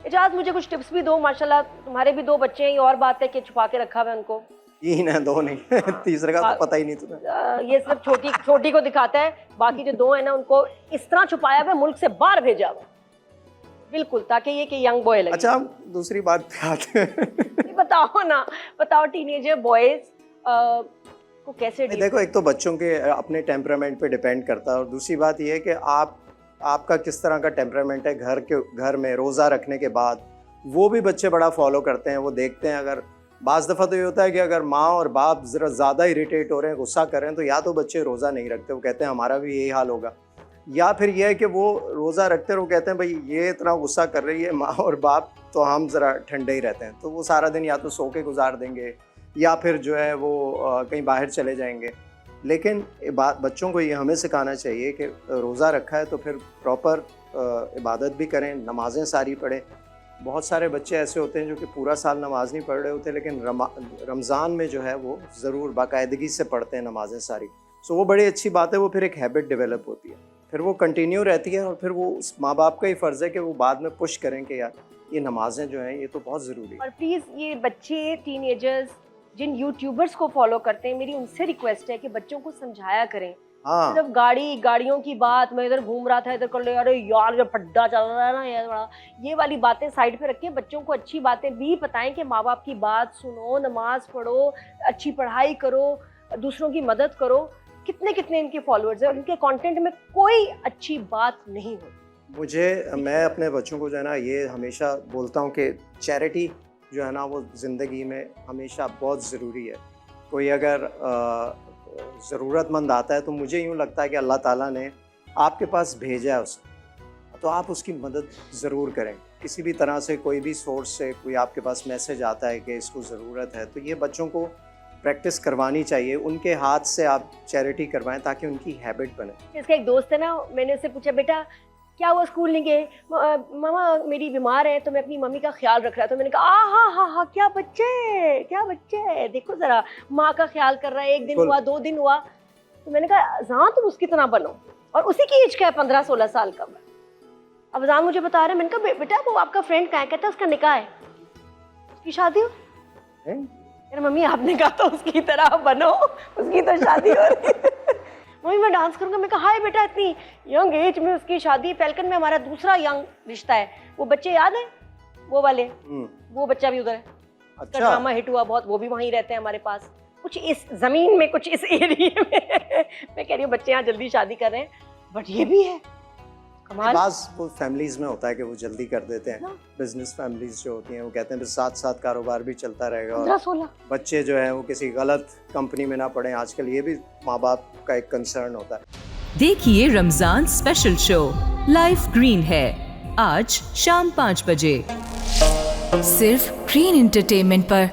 इजाज़ मुझे कुछ टिप्स भी दो, माशाल्लाह तुम्हारे भी 2 बच्चे हैं, ये और बात है कि छुपा के रखा हुआ है उनको। 3 है, 2 नहीं। तीसरे का तो पता ही नहीं तुम्हें। ये सिर्फ छोटी को दिखाता है, बाकी जो 2 है ना उनको इस तरह छुपाया हुआ है, मुल्क से बाहर भेजा हुआ है बिल्कुल, ताकि ये कि यंग बॉय लगे। अच्छा, हम दूसरी बात पे आते हैं। बताओ ना, बताओ टीनेजर बॉयज को कैसे देखो, एक तो बच्चों के अपने टेम्परामेंट पे डिपेंड करता है, और दूसरी बात ये है कि आपका किस तरह का टेम्परामेंट है घर में रोज़ा रखने के बाद, वो भी बच्चे बड़ा फॉलो करते हैं, वो देखते हैं। अगर बाज़ दफ़ा तो ये होता है कि अगर माँ और बाप ज़रा ज़्यादा इरिटेट हो रहे हैं, गुस्सा कर रहे हैं, तो या तो बच्चे रोज़ा नहीं रखते, वो कहते हैं हमारा भी यही हाल होगा, या फिर ये है कि वो रोज़ा रखते हैं, वो कहते हैं भाई ये इतना गुस्सा कर रही है माँ और बाप, तो हम ज़रा ठंडे ही रहते हैं, तो वो सारा दिन या तो सो के गुजार देंगे या फिर जो है वो कहीं बाहर चले जाएंगे। लेकिन बच्चों को ये हमें सिखाना चाहिए कि रोज़ा रखा है तो फिर प्रॉपर इबादत भी करें, नमाज़ें सारी पढ़ें। बहुत सारे बच्चे ऐसे होते हैं जो कि पूरा साल नमाज़ नहीं पढ़ रहे होते, लेकिन रमज़ान में जो है वो ज़रूर बाकायदगी से पढ़ते हैं नमाज़ें सारी। सो वो बड़ी अच्छी बात है, वो फिर एक हैबिट डेवलप होती है, फिर वो कंटिन्यू रहती है, और फिर वो उस माँ बाप का ही फ़र्ज़ है कि वो बाद में पुश करें कि यार ये नमाज़ें जो हैं ये तो बहुत ज़रूरी है। और प्लीज़ ये बच्चे टीनेजर्स जिन यूट्यूबर्स को फॉलो करते हैं, मेरी उनसे रिक्वेस्ट है कि बच्चों को समझाया करें। हाँ, मतलब गाड़ियों की बात, मैं इधर घूम रहा था, इधर कर ले, अरे यार जो फड्डा चल रहा है ना यार बड़ा, ये वाली बातें साइड पे रखें, बच्चों को अच्छी बातें भी बताएं कि माँ बाप की बात सुनो, नमाज पढ़ो, अच्छी पढ़ाई करो, दूसरों की मदद करो। कितने इनके फॉलोअर्स हैं और इनके कंटेंट में कोई अच्छी बात नहीं होती। मैं अपने बच्चों को जो है ना ये हमेशा बोलता हूँ कि चैरिटी जो है ना वो ज़िंदगी में हमेशा बहुत ज़रूरी है। कोई अगर ज़रूरतमंद आता है तो मुझे यूँ लगता है कि अल्लाह ताला ने आपके पास भेजा है उसे, तो आप उसकी मदद ज़रूर करें। किसी भी तरह से, कोई भी सोर्स से कोई आपके पास मैसेज आता है कि इसको ज़रूरत है, तो ये बच्चों को प्रैक्टिस करवानी चाहिए, उनके हाथ से आप चैरिटी करवाएं ताकि उनकी हैबिट बने। इसका एक दोस्त है ना, मैंने उससे पूछा बेटा क्या हुआ स्कूल नहीं गए? मामा मेरी बीमार है तो मैं अपनी मम्मी का ख्याल रख रहा था। मैंने कहा हाँ, क्या बच्चे, देखो ज़रा माँ का ख्याल कर रहा है, 1 दिन हुआ 2 दिन हुआ। तो मैंने कहा अज़ान तुम उसकी तरह बनो, और उसी की एज का है, 15-16 साल का। अब अज़ान मुझे बता रहे हैं, मैंने कहा बेटा वो आपका फ्रेंड कहाँ है? कहता है उसका निकाह है, उसकी शादी हो। यार मम्मी आपने कहा तो उसकी तरह बनो, उसकी तो शादी हो रही है। मम्मी मैं डांस करूंगा। मैं कहा हाय बेटा इतनी यंग एज में उसकी शादी। पेलकन में हमारा दूसरा यंग रिश्ता है, वो बच्चे याद है वो वाले, वो बच्चा भी उधर है। अच्छा, ड्रामा हिट हुआ बहुत, वो भी वहीं रहते हैं हमारे पास, कुछ इस जमीन में, कुछ इस एरिया में। मैं कह रही हूँ बच्चे यहाँ जल्दी शादी कर रहे हैं, बट ये भी है कमाल। वो फैमिलीज में होता है कि वो जल्दी कर देते हैं। बिजनेस फैमिलीज जो होती हैं वो कहते हैं साथ साथ कारोबार भी चलता रहेगा, और बच्चे जो है वो किसी गलत कंपनी में ना पड़े। आजकल ये भी माँ बाप का एक कंसर्न होता है। देखिए Ramzan special show life green है आज शाम 5 बजे सिर्फ ग्रीन एंटरटेनमेंट पर।